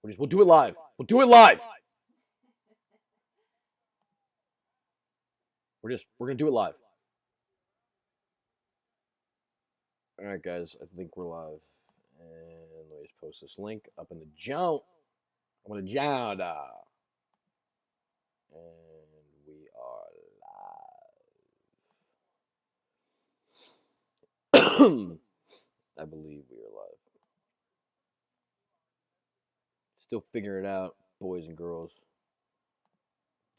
We'll do it live. We'll do it live. We're gonna do it live. All right, guys. I think we're live. And let me just post this link up in the jump. I'm gonna jump. And we are live. I believe we are live. Still figuring it out, boys and girls.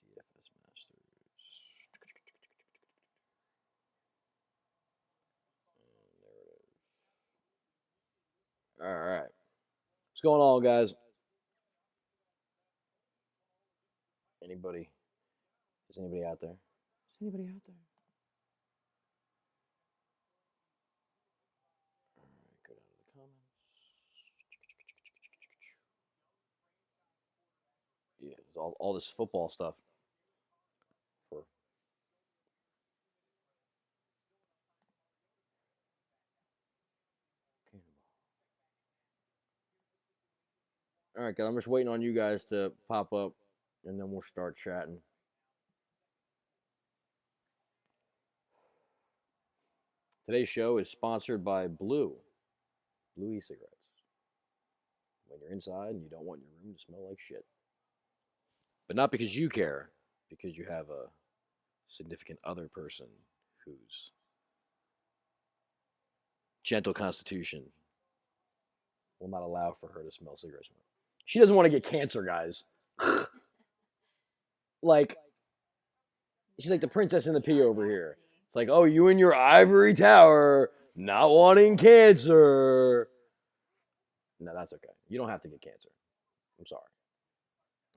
DFS Masters. And there it is. All right. What's going on, guys? Anybody? Is anybody out there? Is anybody out there? All right, go down to the comments. Yeah, it's all this football stuff. For all right, guys. I'm just waiting on you guys to pop up, and then we'll start chatting. Today's show is sponsored by Blue e-cigarettes. When you're inside and you don't want your room to smell like shit. But not because you care, because you have a significant other person whose gentle constitution will not allow for her to smell cigarette smoke. She doesn't want to get cancer, guys. Like, she's like the princess and the pea over here. It's like, oh, you in your ivory tower, not wanting cancer. No, that's okay. You don't have to get cancer. I'm sorry.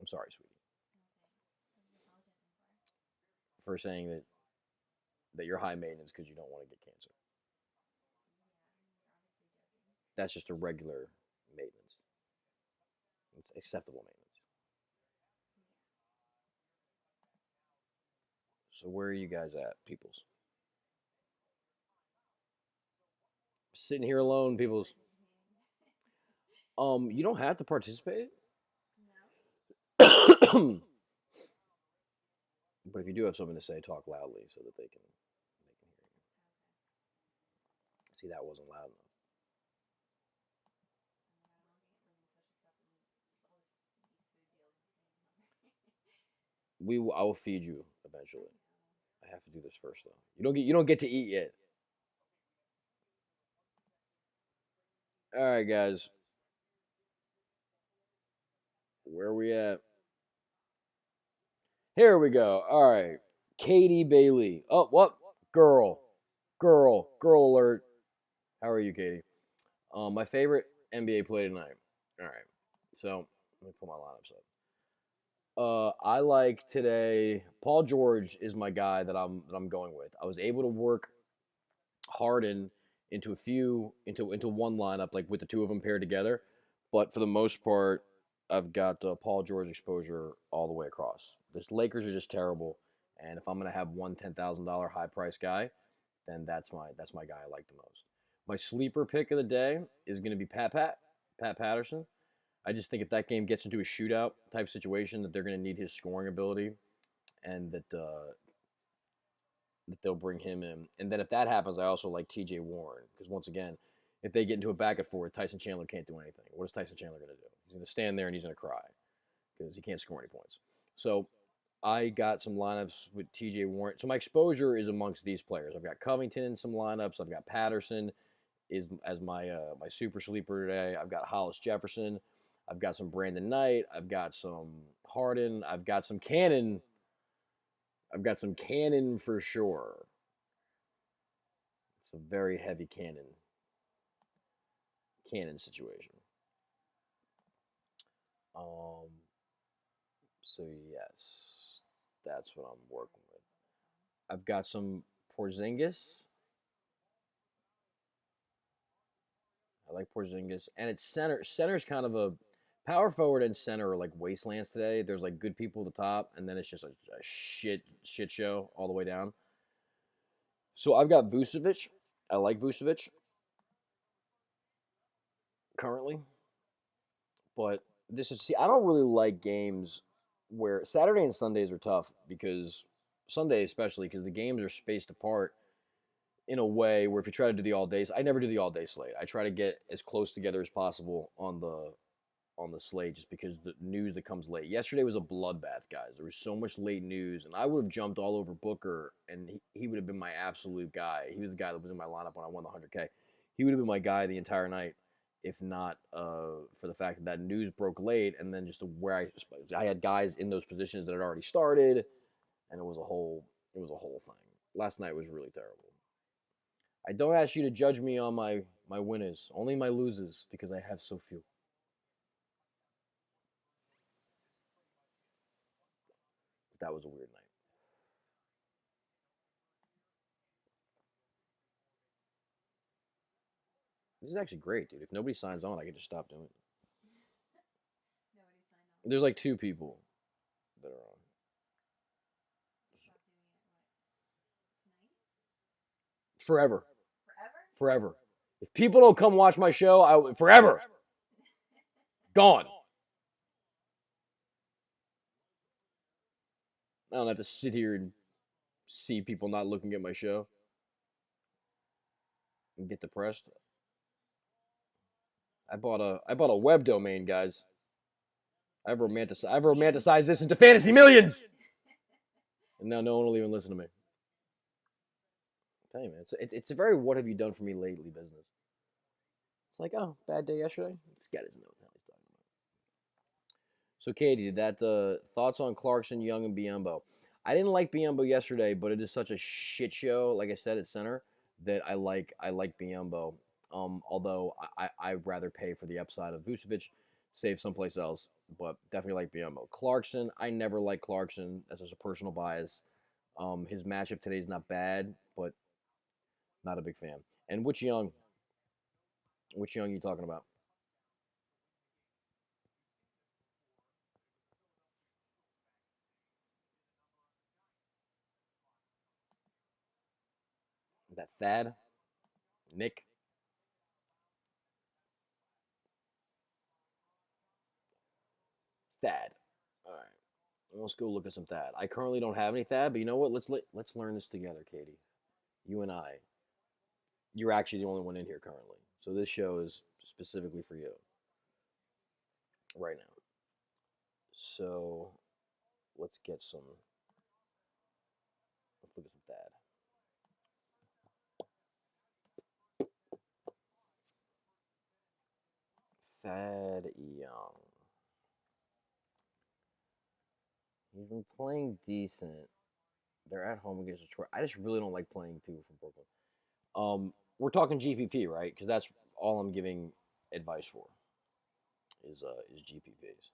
I'm sorry, sweetie. For saying that you're high maintenance because you don't want to get cancer. That's just a regular maintenance. It's acceptable maintenance. So where are you guys at, peoples? Sitting here alone, peoples. You don't have to participate. No. But if you do have something to say, talk loudly so that they can hear you. See, that wasn't loud enough. I will feed you eventually. I have to do this first though. You don't get to eat yet. All right, guys. Where are we at? Here we go. All right. Katie Bailey. Oh, what? Girl alert. How are you, Katie? My favorite NBA play tonight. All right. So let me pull my lineups up. I like today. Paul George is my guy that I'm going with. I was able to work Harden into one lineup, like with the two of them paired together. But for the most part, I've got Paul George exposure all the way across. The Lakers are just terrible, and if I'm gonna have one $10,000 high price guy, then that's my guy I like the most. My sleeper pick of the day is gonna be Pat Patterson. I just think if that game gets into a shootout type situation, that they're gonna need his scoring ability, and that they'll bring him in. And then if that happens, I also like T.J. Warren because once again, if they get into a back and forth, Tyson Chandler can't do anything. What is Tyson Chandler going to do? He's going to stand there and he's going to cry because he can't score any points. So I got some lineups with T.J. Warren. So my exposure is amongst these players. I've got Covington in some lineups. I've got Patterson as my super sleeper today. I've got Hollis Jefferson. I've got some Brandon Knight. I've got some Harden. I've got some Cannon. I've got some Cannon for sure. It's a very heavy cannon situation. So yes, that's what I'm working with. I've got some Porzingis. I like Porzingis, and it's center. Center's kind of a power forward and center are like wastelands today. There's like good people at the top, and then it's just a shit show all the way down. So I've got Vucevic. I like Vucevic currently, but this is see. I don't really like games where Saturday and Sundays are tough because Sunday especially because the games are spaced apart in a way where if you try to do the all days, I never do the all day slate. I try to get as close together as possible on the slate just because the news that comes late. Yesterday was a bloodbath, guys. There was so much late news, and I would have jumped all over Booker, and he would have been my absolute guy. He was the guy that was in my lineup when I won the 100K. He would have been my guy the entire night, if not for the fact that that news broke late, and then just where I had guys in those positions that had already started, and it was a whole thing. Last night was really terrible. I don't ask you to judge me on my winners, only my losers because I have so few. But that was a weird night. This is actually great, dude. If nobody signs on, I can just stop doing it. There's like two people that are on. Forever. Forever. If people don't come watch my show, I forever gone. I don't have to sit here and see people not looking at my show and get depressed. I bought a web domain, guys. I've romanticized this into fantasy millions, and now no one will even listen to me. Tell you, man, it's a very what have you done for me lately business. It's like, oh, bad day yesterday. This guy doesn't know what the hell he's talking about. So, Katie, that thoughts on Clarkson, Young, and Biombo. I didn't like Biombo yesterday, but it is such a shit show. Like I said at center, that I like Biombo. Although I'd rather pay for the upside of Vucevic, save someplace else. But definitely like Biombo. Clarkson, I never like Clarkson. That's just a personal bias. His matchup today is not bad, but not a big fan. And which Young? Which Young you talking about? That Thad? Nick? Thad. All right. Let's go look at some Thad. I currently don't have any Thad, but you know what? Let's learn this together, Katie. You and I. You're actually the only one in here currently, so this show is specifically for you right now. So let's get some. Let's look at some Thad. Thad Young. He's been playing decent. They're at home against Detroit. I just really don't like playing people from Brooklyn. We're talking GPP, right? Because that's all I'm giving advice for is GPPs.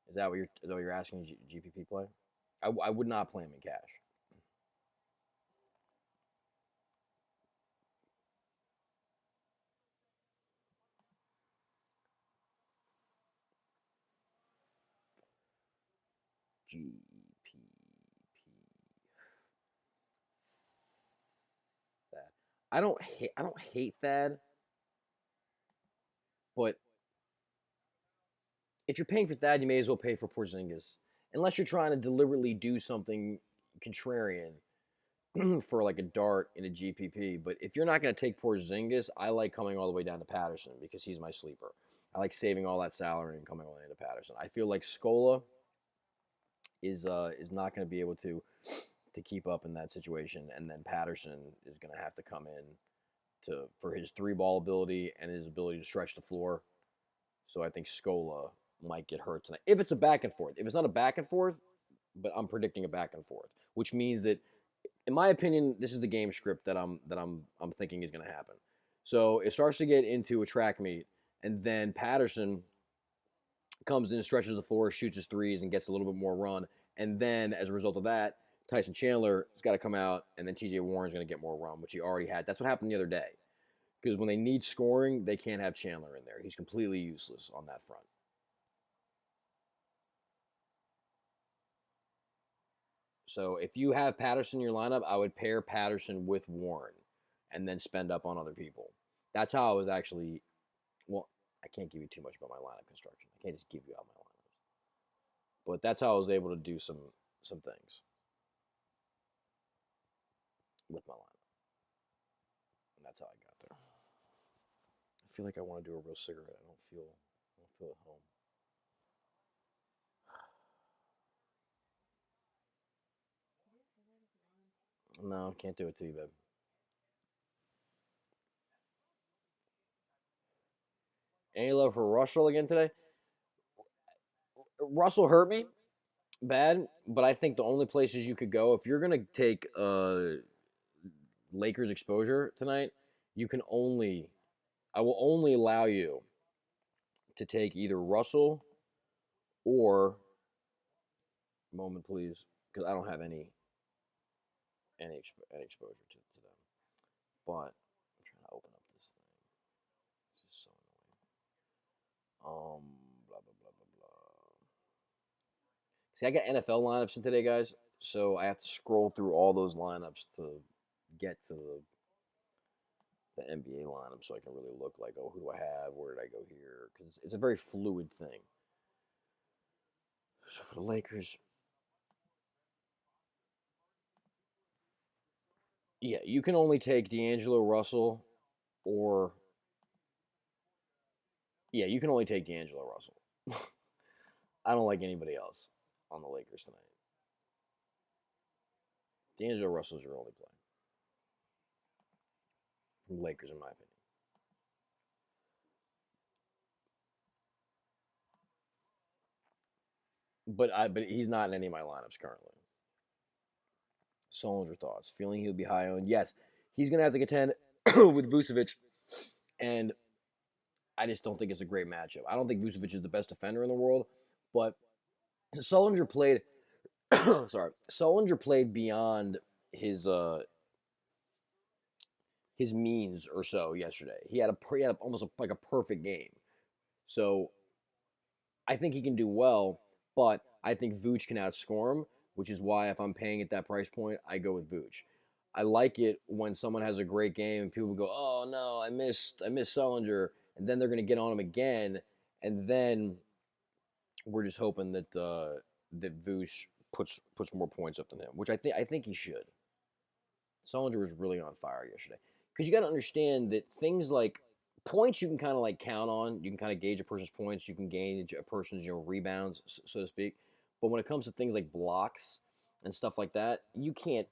Is that what you're asking? GPP play? I would not play him in cash. GPP that I don't hate that, but if you're paying for Thad, you may as well pay for Porzingis, unless you're trying to deliberately do something contrarian for like a dart in a GPP. But if you're not going to take Porzingis, I like coming all the way down to Patterson because he's my sleeper. I like saving all that salary and coming all the way to Patterson. I feel like Scola is not going to be able to keep up in that situation, and then Patterson is going to have to come in to for his three ball ability and his ability to stretch the floor. So I think Scola might get hurt tonight. If it's a back and forth. If it's not a back and forth, but I'm predicting a back and forth, which means that in my opinion, this is the game script that I'm thinking is going to happen. So it starts to get into a track meet, and then Patterson comes in, stretches the floor, shoots his threes, and gets a little bit more run. And then as a result of that, Tyson Chandler has got to come out, and then T.J. Warren's going to get more run, which he already had. That's what happened the other day. Because when they need scoring, they can't have Chandler in there. He's completely useless on that front. So if you have Patterson in your lineup, I would pair Patterson with Warren and then spend up on other people. That's how I was actually. Well, I can't give you too much about my lineup construction. I can't just give you out my lineups. But that's how I was able to do some things with my lineup. And that's how I got there. I feel like I want to do a real cigarette. I don't feel at home. No, can't do it to you, babe. Any love for Russell again today? Russell hurt me bad, but I think the only places you could go if you're gonna take Lakers exposure tonight, you can only I will only allow you to take either Russell or moment please because I don't have any exposure to them. But I'm trying to open up this thing. This is so annoying. Blah blah blah blah blah. See, I got NFL lineups in today, guys. So I have to scroll through all those lineups to get to the NBA lineup, so I can really look like, oh, who do I have? Where did I go here? Because it's a very fluid thing. So for the Lakers, yeah, you can only take D'Angelo Russell or yeah, you can only take D'Angelo Russell. I don't like anybody else on the Lakers tonight. D'Angelo Russell's your only play from the Lakers, in my opinion. But he's not in any of my lineups currently. Solinger thoughts. Feeling he'll be high owned. Yes, he's gonna have to contend with Vucevic, and I just don't think it's a great matchup. I don't think Vucevic is the best defender in the world, but Solinger played. Sorry, Solinger played beyond his his means or so yesterday. He had almost like a perfect game. So I think he can do well, but I think Vooch can outscore him, which is why if I'm paying at that price point, I go with Vooch. I like it when someone has a great game and people go, "Oh no, I missed Sullinger," and then they're going to get on him again, and then we're just hoping that that Vooch puts more points up than him, which I think he should. Sullinger was really on fire yesterday because you got to understand that things like points you can kind of like count on. You can kind of gauge a person's points. You can gauge a person's rebounds, so to speak. But when it comes to things like blocks and stuff like that, you can't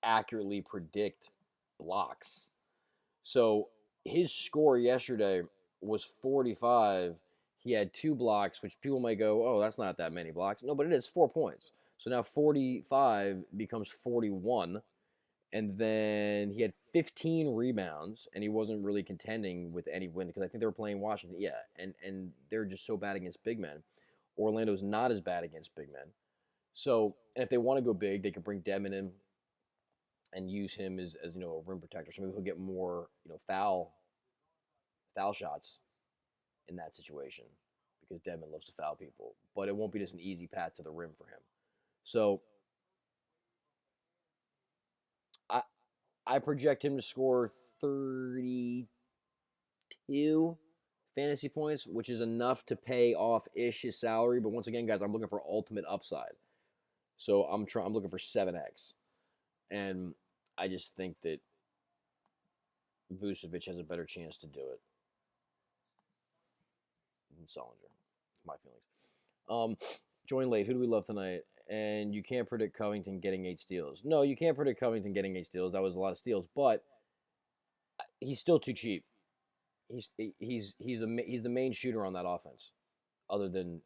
accurately predict blocks. So his score yesterday was 45. He had 2 blocks, which people might go, "Oh, that's not that many blocks." No, but it is 4 points. So now 45 becomes 41. And then he had 15 rebounds, and he wasn't really contending with any win because I think they were playing Washington. Yeah, and they're just so bad against big men. Orlando's not as bad against big men. So, and if they want to go big, they can bring Dedmon in and use him as a rim protector. So maybe he'll get more foul shots in that situation because Dedmon loves to foul people. But it won't be just an easy path to the rim for him. So I project him to score 32 fantasy points, which is enough to pay off his salary. But once again, guys, I'm looking for ultimate upside. So I'm looking for 7x. And I just think that Vucevic has a better chance to do it than Solinger. My feelings. Join late. Who do we love tonight? And you can't predict Covington getting 8 steals. No, you can't predict Covington getting 8 steals. That was a lot of steals, but he's still too cheap. He's the main shooter on that offense. Other than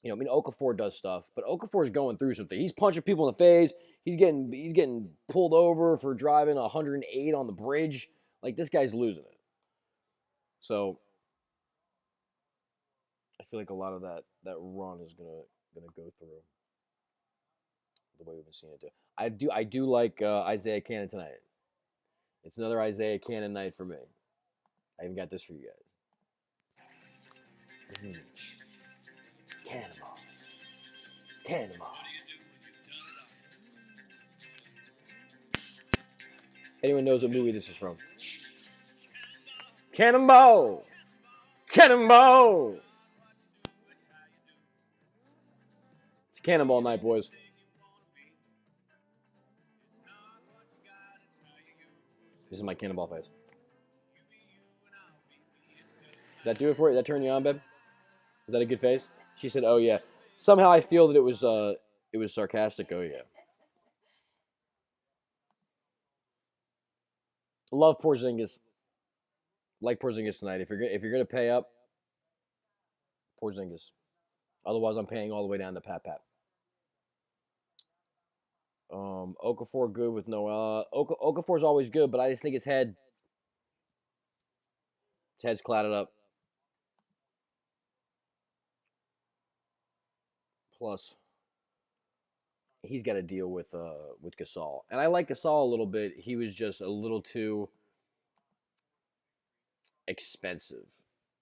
Okafor does stuff, but Okafor's going through something. He's punching people in the face. He's getting pulled over for driving 108 on the bridge. Like this guy's losing it. So I feel like a lot of that run is gonna go through the way we've been seeing it do. I do like Isaiah Cannon tonight. It's another Isaiah Cannon night for me. I even got this for you guys. Cannonball. Cannonball. Anyone knows what movie this is from? Cannonball. Cannonball! It's cannonball night, boys. This is my cannonball face. Does that do it for you? Does that turn you on, babe? Is that a good face? She said, "Oh yeah." Somehow I feel that it was sarcastic. Oh yeah. Love Porzingis. Like Porzingis tonight. If you're gonna pay up, Porzingis. Otherwise, I'm paying all the way down to Pat Pat. Okafor good with no. Okafor's always good, but I just think his head's clouded up. Plus, he's got to deal with Gasol, and I like Gasol a little bit. He was just a little too expensive.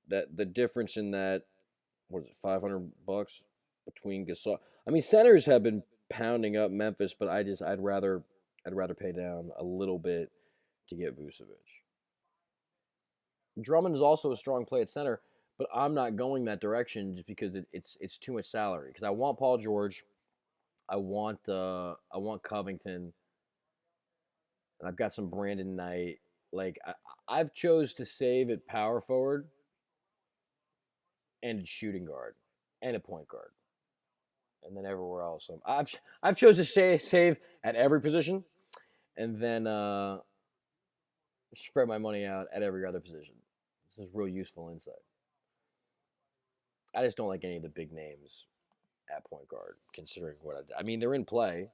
That the difference in that, what is it, $500 between Gasol. I mean, centers have been pounding up Memphis, but I'd rather pay down a little bit to get Vucevic. Drummond is also a strong play at center, but I'm not going that direction just because it's too much salary. Because I want Paul George, I want Covington, and I've got some Brandon Knight. Like I've chose to save at power forward and at shooting guard and a point guard, and then everywhere else. I've chose to save at every position, and then spread my money out at every other position. This is real useful insight. I just don't like any of the big names at point guard, considering what I did. I mean, they're in play.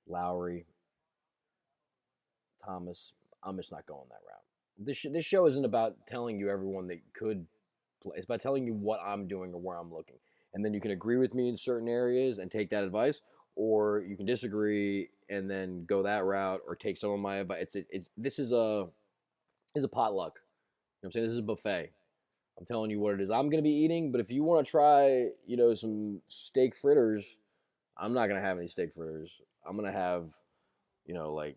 Lowry, Thomas. I'm just not going that route. This show isn't about telling you everyone that could play. It's about telling you what I'm doing or where I'm looking, and then you can agree with me in certain areas and take that advice, or you can disagree and then go that route or take some of my advice. This is a potluck. You know what I'm saying? This is a buffet. I'm telling you what it is. I'm gonna be eating, but if you want to try, some steak fritters, I'm not gonna have any steak fritters. I'm gonna have, like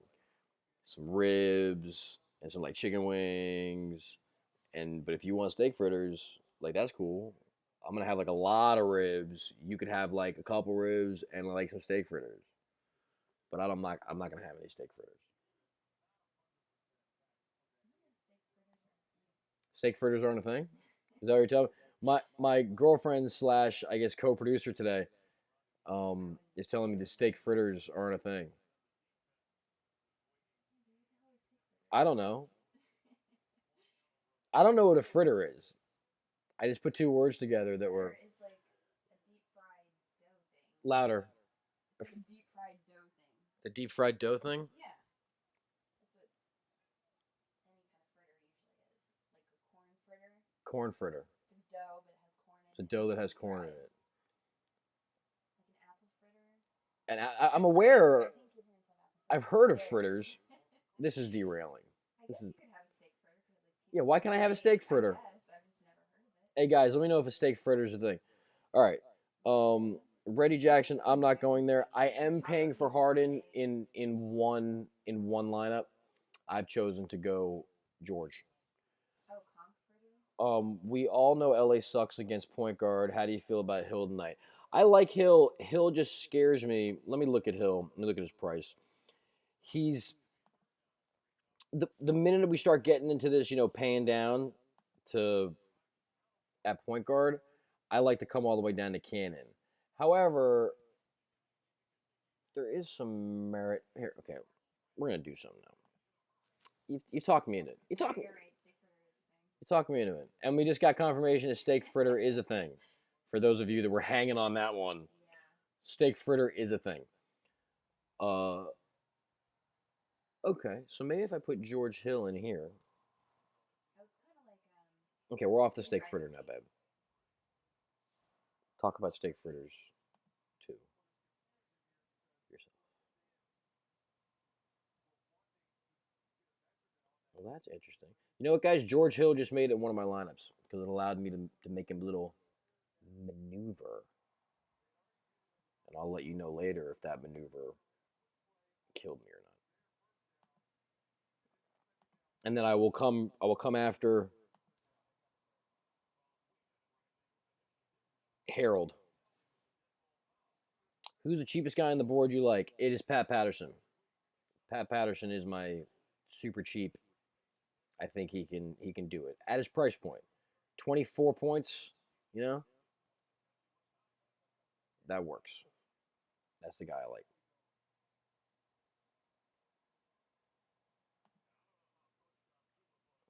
some ribs and some like chicken wings. But if you want steak fritters, like that's cool. I'm gonna have like a lot of ribs. You could have like a couple ribs and like some steak fritters. But I'm not gonna have any steak fritters. Steak fritters aren't a thing. Is that what you're telling me? My girlfriend slash I guess co-producer today is telling me the steak fritters aren't a thing. I don't know. I don't know what a fritter is. I just put two words together that were louder. It's a deep fried dough thing. Corn fritter. It's a dough that has corn in it. And I'm aware. I've heard of fritters. This is derailing. This is yeah. Why can't I have a steak fritter? Hey guys, let me know if a steak fritter is a thing. All right. Reggie Jackson. I'm not going there. I am paying for Harden in one lineup. I've chosen to go George. We all know LA sucks against point guard. How do you feel about Hill tonight? I like Hill. Hill just scares me. Let me look at Hill. Let me look at his price. He's the minute we start getting into this, paying down to at point guard, I like to come all the way down to Cannon. However, there is some merit here. Okay, we're gonna do something now. You talked me into it. You talked me into it, and we just got confirmation that steak fritter is a thing. For those of you that were hanging on that one, steak fritter is a thing. Uh, okay, so maybe if I put George Hill in here. Okay, we're off the steak fritter now, babe. Talk about steak fritters too. Yourself. Well, that's interesting. You know what, guys? George Hill just made it one of my lineups because it allowed me to make a little maneuver. And I'll let you know later if that maneuver killed me or not. And then I will come after Harold. Who's the cheapest guy on the board you like? It is Pat Patterson. Pat Patterson is my super cheap. I think he can do it at his price point. 24 points, you know? That works. That's the guy I like.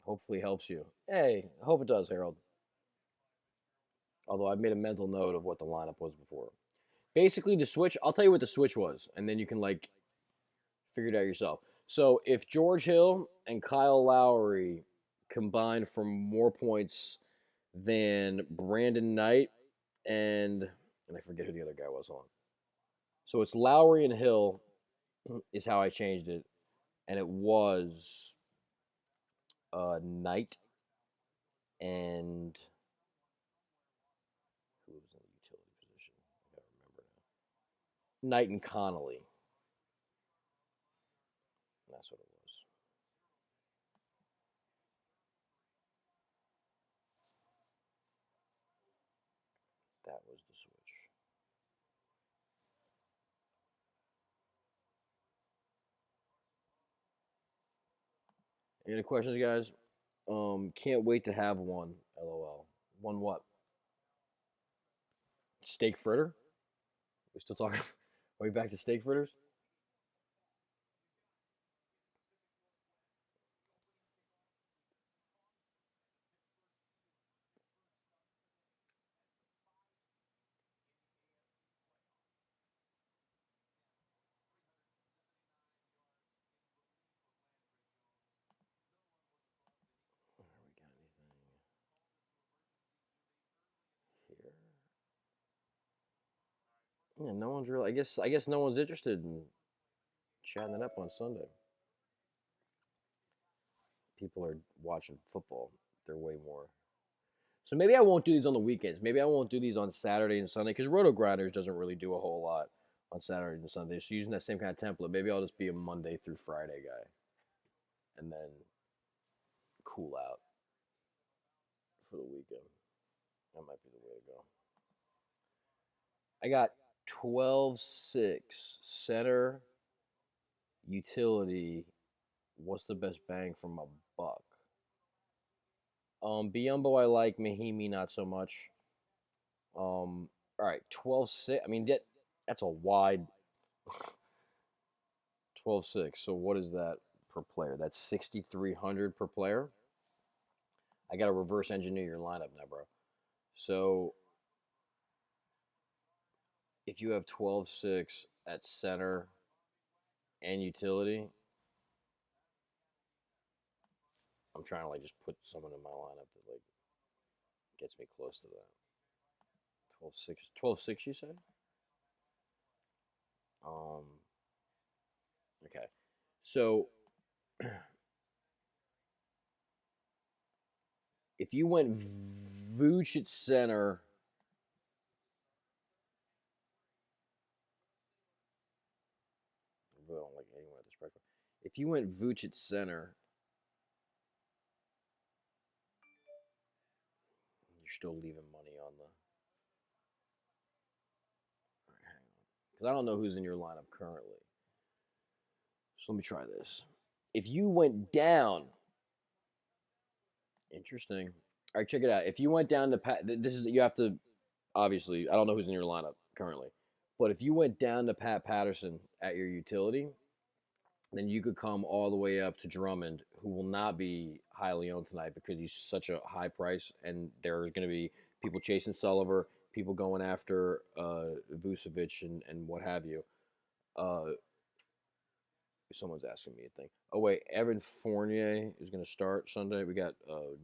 Hopefully helps you. Hey, I hope it does, Harold. Although I've made a mental note of what the lineup was before. Basically, the switch, I'll tell you what the switch was, and then you can like figure it out yourself. So if George Hill and Kyle Lowry combined for more points than Brandon Knight and I forget who the other guy was on. So it's Lowry and Hill is how I changed it, and it was Knight and who was in the utility position? I gotta remember now. Knight and Connolly. That's what it was. That was the switch. Any questions, guys? Can't wait to have one. LOL. One what? Steak fritter? We still talking? Are we back to steak fritters? We got anything here? Yeah, no one's really. I guess no one's interested in chatting it up on Sunday. People are watching football. They're way more. So maybe I won't do these on the weekends. Maybe I won't do these on Saturday and Sunday because Roto Grinders doesn't really do a whole lot on Saturday and Sunday. So using that same kind of template, maybe I'll just be a Monday through Friday guy and then cool out for the weekend. That might be the way to go. I got 12-6 center utility. What's the best bang for my buck? Biombo I like, Mahimi not so much. All right, 12-6. I mean that's a wide 12-6. So what is that per player? That's 6,300 per player. I got to reverse engineer your lineup now, bro. So if you have 12-6 at center and utility, I'm trying to like just put someone in my lineup that like gets me close to that. 12-6, 12-6 you said? Um okay. So if you went Vooch at center, I don't like anyone at this price. If you went Vooch at center, you're still leaving money on the. All right, hang on, because I don't know who's in your lineup currently. So let me try this. If you went down, interesting. All right, check it out. If you went down to Pat, this is you have to obviously. I don't know who's in your lineup currently, but if you went down to Pat Patterson at your utility, then you could come all the way up to Drummond, who will not be highly owned tonight because he's such a high price, and there's going to be people chasing Sullivan, people going after Vucevic and what have you. Uh, Someone's asking me a thing. Oh wait, Evan Fournier is going to start Sunday. We got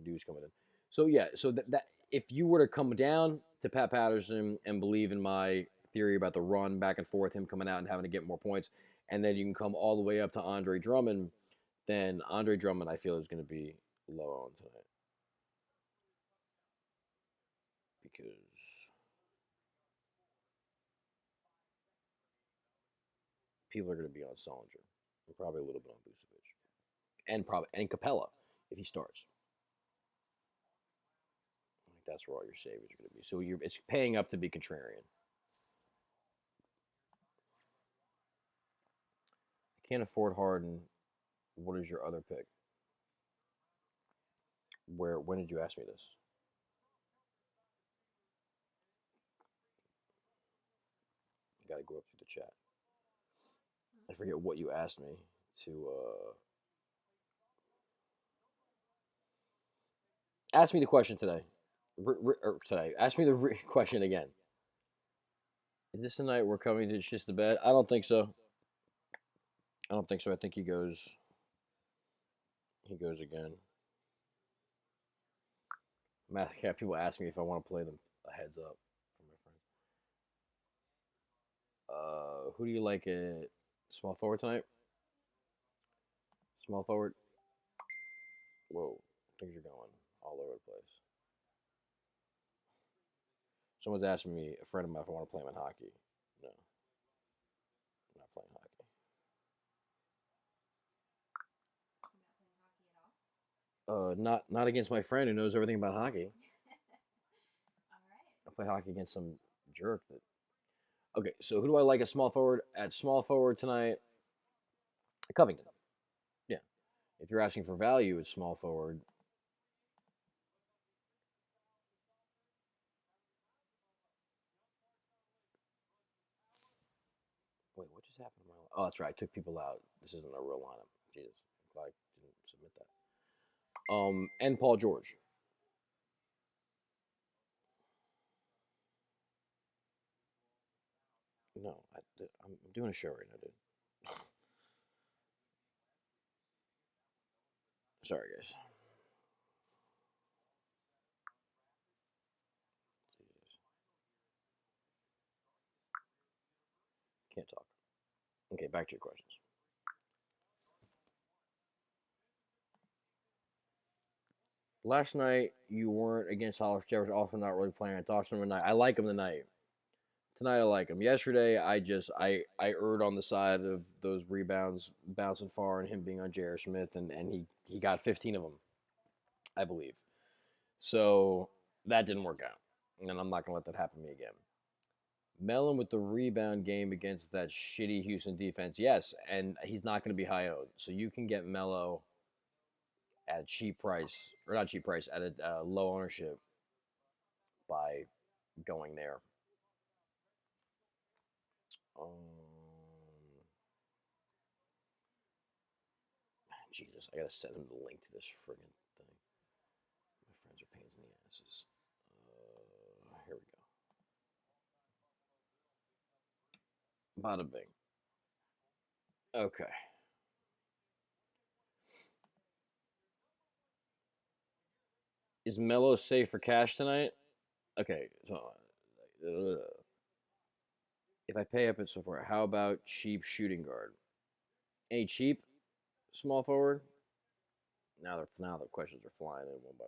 news coming in. So yeah, so that if you were to come down to Pat Patterson and believe in my theory about the run back and forth, him coming out and having to get more points, and then you can come all the way up to Andre Drummond, then Andre Drummond I feel is going to be low on tonight because people are going to be on Solinger and probably a little bit on Vucevic and probably and Capella if he starts. That's where all your savings are going to be. So it's paying up to be contrarian. I can't afford Harden. What is your other pick? When did you ask me this? You got to go up through the chat. I forget what you asked me to ask me the question today. Today, ask me the question again. Is this the night we're coming to just the bed? I don't think so. I don't think so. I think he goes. He goes again. I have people ask me if I want to play them a heads up for my friends. Who do you like at small forward tonight? Small forward. Whoa, things are going all over the place. Someone's asking me, a friend of mine, if I want to play him in hockey. No, I'm not playing hockey. Not against my friend who knows everything about hockey. I play hockey against some jerk that. Okay, so who do I like at small forward? At small forward tonight, Covington. Yeah, if you're asking for value at small forward, wait, what just happened to my? Oh, that's right. I took people out. This isn't a real lineup. Jesus, I'm glad I didn't submit that. And Paul George. No, I'm doing a show right now, dude. Sorry, guys. Jesus. Can't talk. Okay, back to your questions. Last night you weren't against Hollis Jefferson, also not really playing. I talked to him tonight. I like him tonight. Tonight I like him. Yesterday I erred on the side of those rebounds bouncing far and him being on J.R. Smith and he got 15 of them, I believe. So that didn't work out, and I'm not gonna let that happen to me again. Mellon with the rebound game against that shitty Houston defense, yes, and he's not going to be high owned, so you can get Melo at a cheap price, or not cheap price, at a low ownership by going there. Jesus, I gotta send him the link to this friggin' thing. My friends are pains in the asses. Here we go. Bada bing. Okay. Is Melo safe for cash tonight? Okay, so if I pay up it so far, how about cheap shooting guard? Any cheap small forward? Now the questions are flying in one by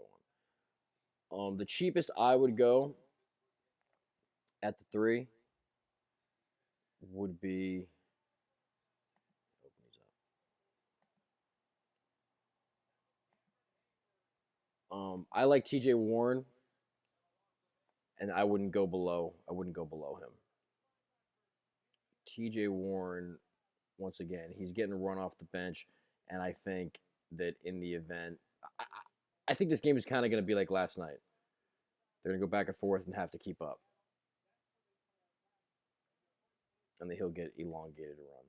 one. The cheapest I would go at the three would be. Open these up. I like T.J. Warren, and I wouldn't go below. I wouldn't go below him. T.J. Warren, once again, he's getting run off the bench, and I think that in the event, I think this game is kind of going to be like last night. They're going to go back and forth and have to keep up, and then he'll get elongated to run.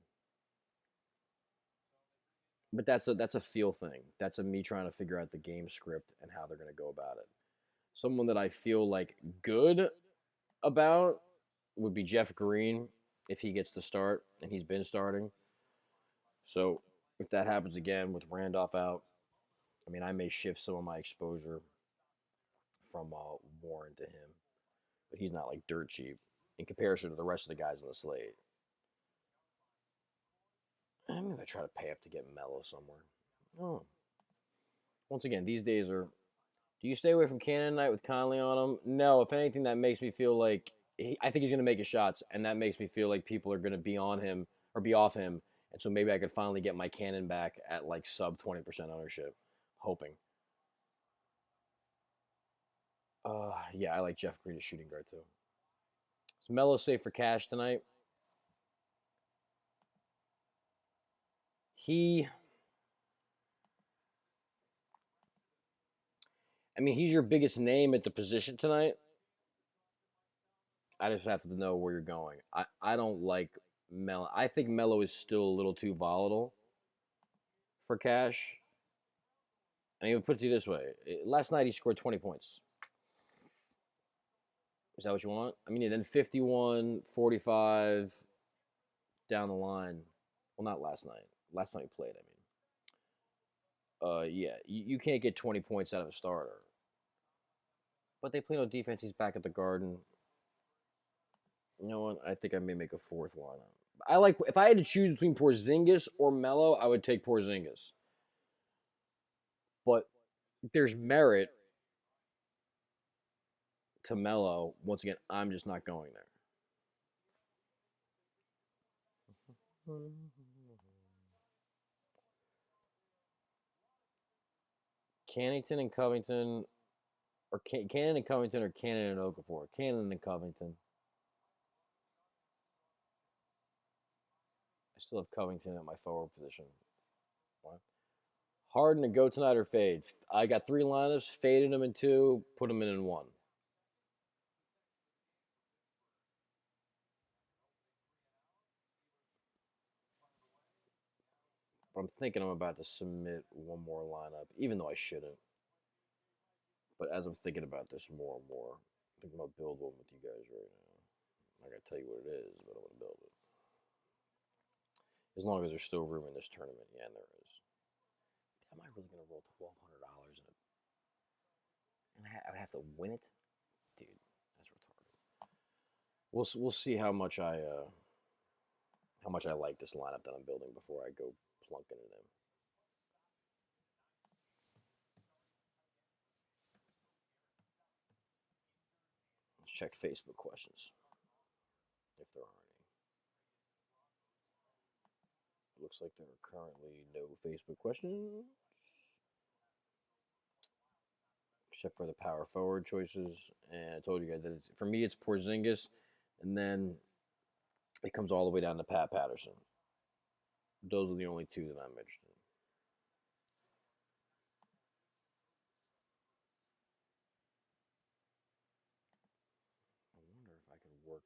But that's a feel thing. That's a me trying to figure out the game script and how they're going to go about it. Someone that I feel like good about would be Jeff Green if he gets to start, and he's been starting. So if that happens again with Randolph out, I mean, I may shift some of my exposure from Warren to him, but he's not like dirt cheap in comparison to the rest of the guys on the slate. I'm gonna try to pay up to get Mello somewhere. Oh, once again, these days are. Do you stay away from Cannon Night with Conley on him? No. If anything, that makes me feel like I think he's gonna make his shots, and that makes me feel like people are gonna be on him or be off him, and so maybe I could finally get my Cannon back at like sub 20% ownership. Hoping. Yeah, I like Jeff Green as shooting guard too. Is Melo safe for cash tonight? He, I mean, he's your biggest name at the position tonight. I just have to know where you're going. I don't like Melo. I think Melo is still a little too volatile for cash. I mean, put it to you this way: last night he scored 20 points. Is that what you want? I mean, and then 51, 45 down the line. Well, not last night. Last night he played. Yeah, you can't get 20 points out of a starter. But they play no defense. He's back at the Garden. You know what? I think I may make a fourth lineup. I like if I had to choose between Porzingis or Melo, I would take Porzingis. But there's merit to Melo. Once again, I'm just not going there. Cannington and Covington, or Cannon and Covington, or Cannon and Okafor. Cannon and Covington. I still have Covington at my forward position. What? Harden to go tonight or fade? I got three lineups. Faded them in two. Put them in one. But I'm thinking I'm about to submit one more lineup, even though I shouldn't. But as I'm thinking about this more and more, I think I'm gonna build one with you guys right now. I'm not gonna tell you what it is, but I'm gonna build it. As long as there's still room in this tournament, yeah, and there is. Am I really gonna roll $1,200 in it? And I would have to win it, dude. That's retarded. We'll see how much I like this lineup that I'm building before I go plunking it in. Let's check Facebook questions if there are any. Looks like there are currently no Facebook questions, except for the power forward choices. And I told you guys that for me, it's Porzingis, and then it comes all the way down to Pat Patterson. Those are the only two that I'm interested in. I wonder if I can work.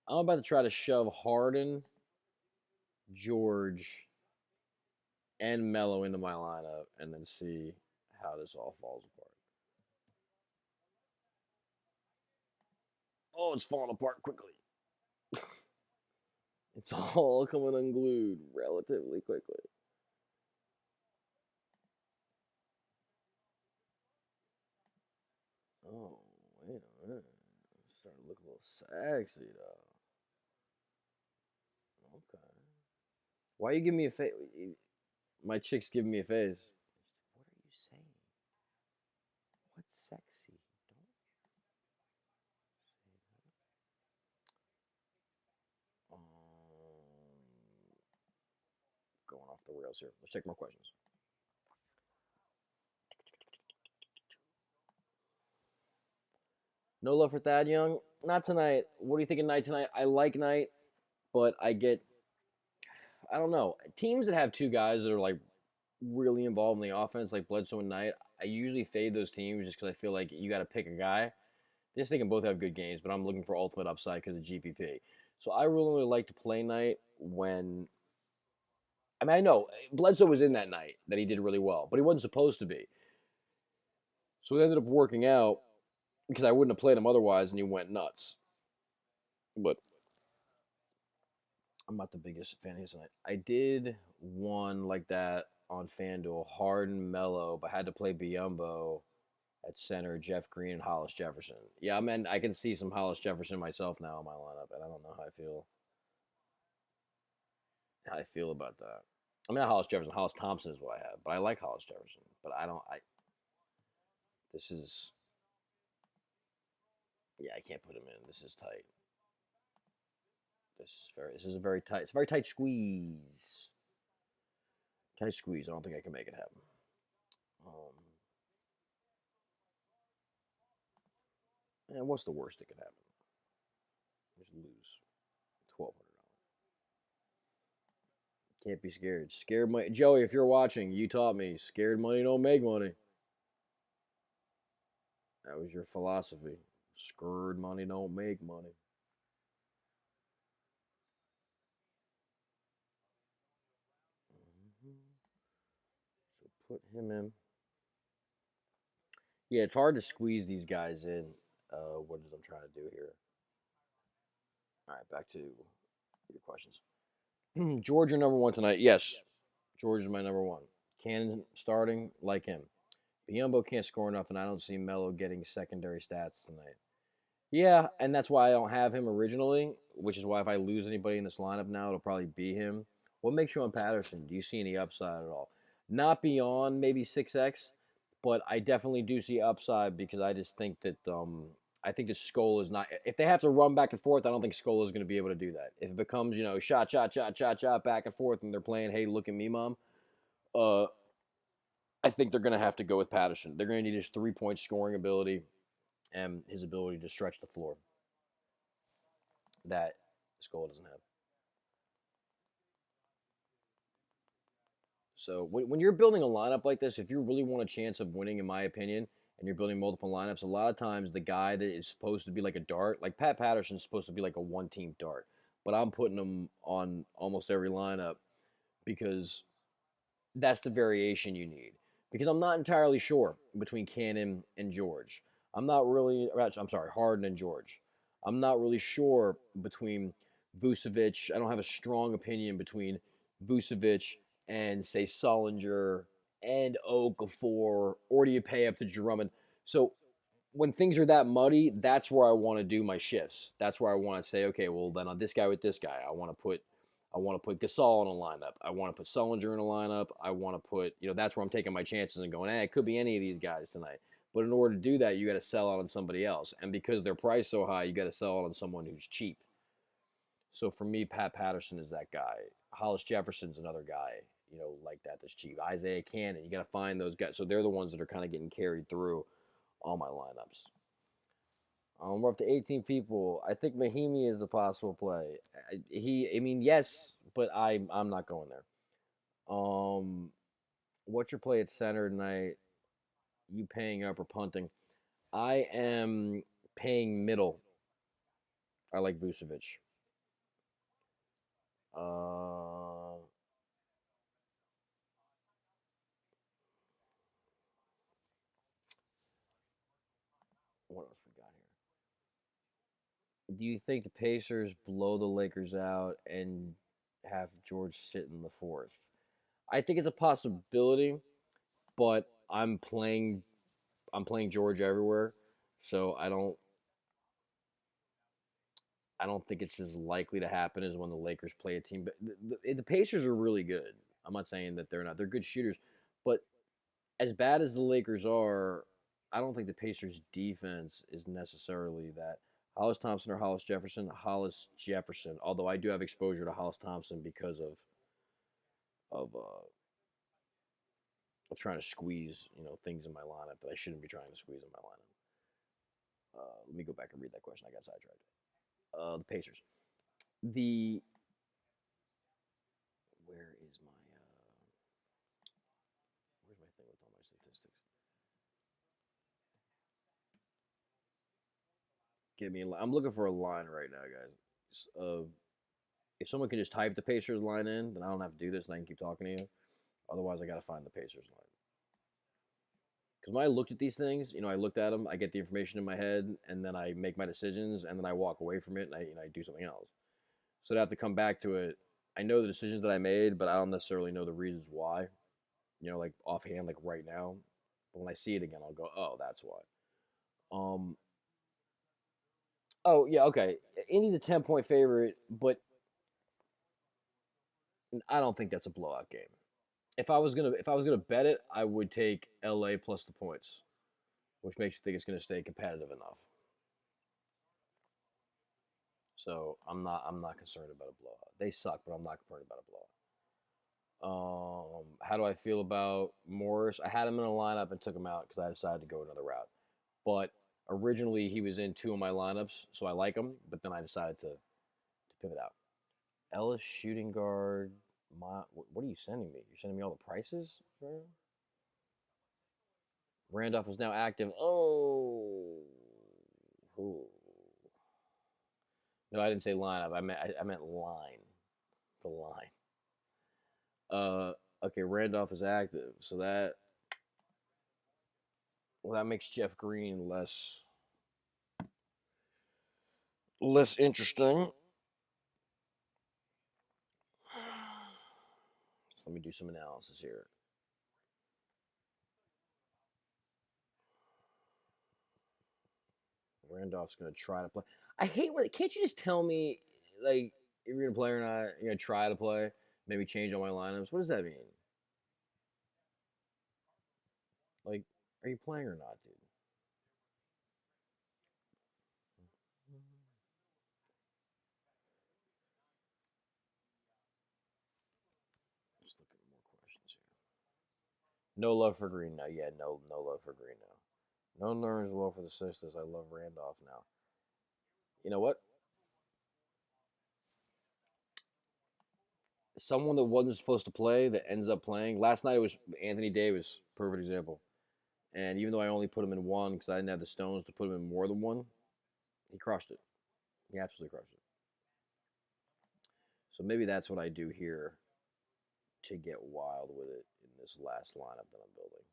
I'm about to try to shove Harden, George, and Melo into my lineup, and then see how this all falls apart. Oh, it's falling apart quickly. It's all coming unglued relatively quickly. Oh, wait a minute. It's starting to look a little sexy, though. Okay. Why you give me a face? My chick's giving me a face. What are you saying? What's sexy? Don't going off the rails here. Let's check more questions. No love for Thad Young. Not tonight. What do you think of Knight tonight? I like Knight, but I don't know. Teams that have two guys that are like really involved in the offense, like Bledsoe and Knight, I usually fade those teams just because I feel like you got to pick a guy. Just they can both have good games, but I'm looking for ultimate upside because of GPP. So I really like to play Knight when. I mean, I know Bledsoe was in that night that he did really well, but he wasn't supposed to be. So it ended up working out because I wouldn't have played him otherwise, and he went nuts. But I'm not the biggest fan of his tonight. I did one like that on FanDuel, Harden, Mello, but had to play Biombo at center, Jeff Green, and Hollis Jefferson. Yeah, I mean, I can see some Hollis Jefferson myself now in my lineup, and I don't know how I feel about that. I mean, not Hollis Jefferson, Hollis Thompson is what I have, but I like Hollis Jefferson. But I don't. This is. Yeah, I can't put him in. This is tight. This is a very tight. It's a very tight squeeze. Tight squeeze. I don't think I can make it happen. Um, And what's the worst that could happen? Just lose $1,200. Can't be scared. Scared money. Joey, if you're watching, you taught me scared money don't make money. That was your philosophy. Scared money don't make money. Mhm. So put him in. Yeah, it's hard to squeeze these guys in. What is I'm trying to do here? All right, back to your questions. Georgia number one tonight. Yes, Georgia's my number one. Cannon starting like him. Biombo can't score enough, and I don't see Melo getting secondary stats tonight. Yeah, and that's why I don't have him originally, which is why if I lose anybody in this lineup now, it'll probably be him. What makes you on Patterson? Do you see any upside at all? Not beyond maybe 6x, but I definitely do see upside because I just think that I think that Skola is not. If they have to run back and forth, I don't think Skola is going to be able to do that. If it becomes shot back and forth, and they're playing, hey, look at me, mom. Uh, I think they're going to have to go with Patterson. They're going to need his 3 point scoring ability and his ability to stretch the floor that Skola doesn't have. So when you're building a lineup like this, if you really want a chance of winning, in my opinion, and you're building multiple lineups, a lot of times the guy that is supposed to be like a dart, like Pat Patterson's supposed to be like a one-team dart, but I'm putting him on almost every lineup because that's the variation you need. Because I'm not entirely sure between Cannon and George. I'm not really. I'm sorry, Harden and George. I'm not really sure between Vucevic. I don't have a strong opinion between Vucevic and say Solinger and Okafor, or do you pay up to Drummond? So when things are that muddy, that's where I want to do my shifts. That's where I want to say, okay, well then on this guy with this guy, I want to put Gasol in a lineup. I want to put Sullinger in a lineup. I want to put, that's where I'm taking my chances and going, it could be any of these guys tonight. But in order to do that, you got to sell out on somebody else. And because they're priced so high, you got to sell out on someone who's cheap. So for me, Pat Patterson is that guy. Hollis Jefferson's another guy, like that's cheap. Isaiah Cannon, you got to find those guys. So they're the ones that are kind of getting carried through all my lineups. We're up to 18 people. I think Mahimi is a possible play. Yes, but I'm not going there. What's your play at center tonight? You paying up or punting? I am paying middle. I like Vucevic. Uh, what else we got here? Do you think the Pacers blow the Lakers out and have George sit in the fourth? I think it's a possibility, but I'm playing George everywhere, so I don't think it's as likely to happen as when the Lakers play a team. But the Pacers are really good. I'm not saying that they're not. They're good shooters, but as bad as the Lakers are, I don't think the Pacers' defense is necessarily that. Hollis Thompson or Hollis Jefferson? Hollis Jefferson. Although I do have exposure to Hollis Thompson because of trying to squeeze things in my lineup that I shouldn't be trying to squeeze in my lineup. Let me go back and read that question. I got sidetracked. The Pacers. The where is my where's my thing with all my statistics? Give me. I'm looking for a line right now, guys. If someone can just type the Pacers line in, then I don't have to do this, and I can keep talking to you. Otherwise, I got to find the Pacers line. Because when I looked at these things, I looked at them, I get the information in my head, and then I make my decisions, and then I walk away from it, and I do something else. So to have to come back to it, I know the decisions that I made, but I don't necessarily know the reasons why. Like offhand, like right now. But when I see it again, I'll go, oh, that's why. Um. Oh yeah, okay. Indy's a 10-point favorite, but I don't think that's a blowout game. If I was gonna bet it, I would take LA plus the points, which makes me think it's gonna stay competitive enough. So I'm not concerned about a blowout. They suck, but I'm not concerned about a blowout. How do I feel about Morris? I had him in a lineup and took him out because I decided to go another route. But Originally, he was in two of my lineups, so I like him. But then I decided to pivot out. Ellis shooting guard. What are you sending me? You're sending me all the prices? Randolph is now active. Oh. Ooh. No, I didn't say lineup. I meant line. The line. Okay, Randolph is active, so that makes Jeff Green less interesting. So let me do some analysis here. Randolph's gonna try to play. I hate when can't you just tell me like if you're gonna play or not? You're gonna try to play, maybe change all my lineups. What does that mean? Like, are you playing or not, dude? Just looking at more questions here. No love for Green now. Yeah, no love for Green now. No learns well for the sisters. I love Randolph now. You know what? Someone that wasn't supposed to play that ends up playing. Last night it was Anthony Davis, perfect example. And even though I only put him in one because I didn't have the stones to put him in more than one, he crushed it. He absolutely crushed it. So maybe that's what I do here to get wild with it in this last lineup that I'm building.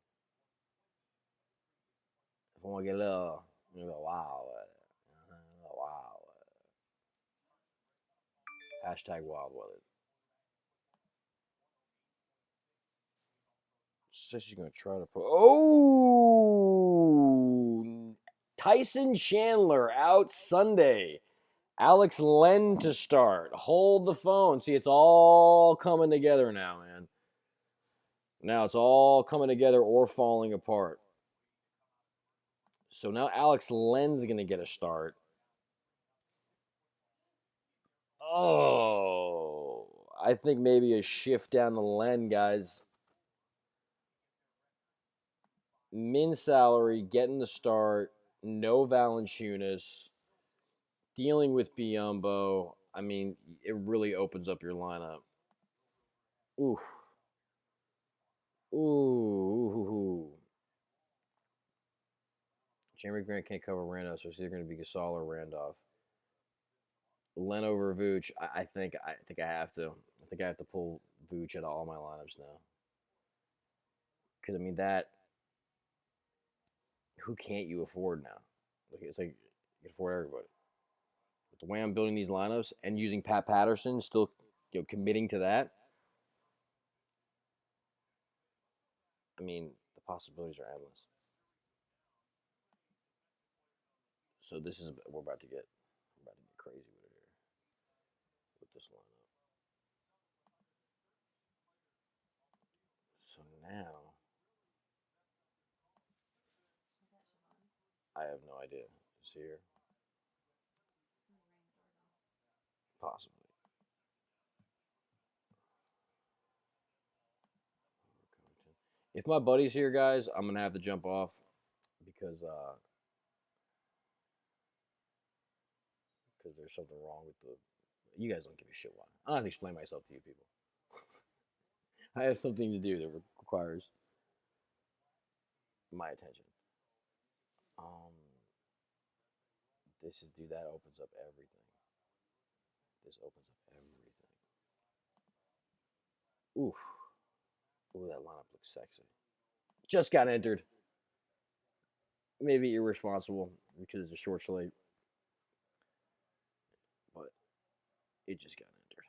If I want to get a little wild with it, a little wild with it. Hashtag wild with it. Says she's gonna try to put. Oh, Tyson Chandler out Sunday. Alex Len to start. Hold the phone. See, it's all coming together now, man. Now it's all coming together or falling apart. So now Alex Len's going to get a start. Oh, I think maybe a shift down the Len, guys. Min salary, getting the start. No Valanciunas. Dealing with Biombo. I mean, it really opens up your lineup. Ooh. Ooh. Ooh. Jeremy Grant can't cover Randolph, so it's either going to be Gasol or Randolph. Len over Vooch. I think I have to. I think I have to pull Vooch out of all my lineups now. Because I mean that. Who can't you afford now? Like it's like you can afford everybody. But the way I'm building these lineups and using Pat Patterson, still committing to that. I mean the possibilities are endless. So this is we're about to get crazy with it here with this lineup. So now I have no idea. Is here possibly. If my buddy's here, guys, I'm gonna have to jump off because there's something wrong with the. You guys don't give a shit why. I don't have to explain myself to you people. I have something to do that requires my attention. Um, this is dude. That opens up everything. This opens up everything. Oof. Ooh, that lineup looks sexy. Just got entered. Maybe irresponsible because it's a short slate, but it just got entered.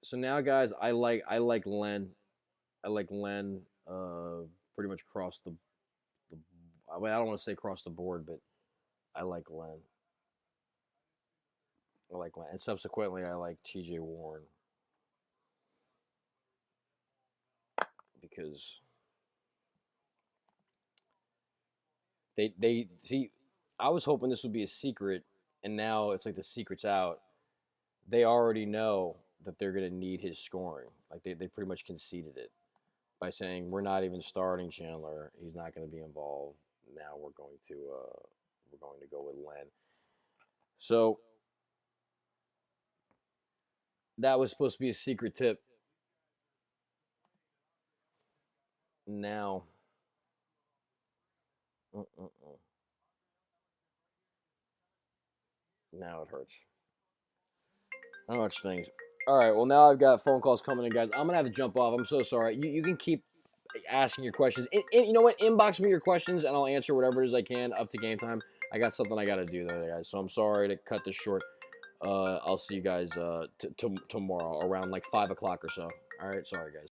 So now, guys, I like Len. I like Len. Pretty much across the. I mean, I don't want to say across the board, but I like Len. I like Len, and subsequently, I like T.J. Warren because they see. I was hoping this would be a secret, and now it's like the secret's out. They already know that they're gonna need his scoring. Like they pretty much conceded it. by saying we're not even starting Chandler. He's not going to be involved. Now we're going to go with Len. So that was supposed to be a secret tip. Now, mm-mm-mm. Now it hurts. I don't know which things. All right. Well, now I've got phone calls coming in, guys. I'm gonna have to jump off. I'm so sorry. You can keep asking your questions. You know what? Inbox me your questions, and I'll answer whatever it is I can up to game time. I got something I got to do there, guys. So I'm sorry to cut this short. I'll see you guys tomorrow around like 5 o'clock or so. All right. Sorry, guys.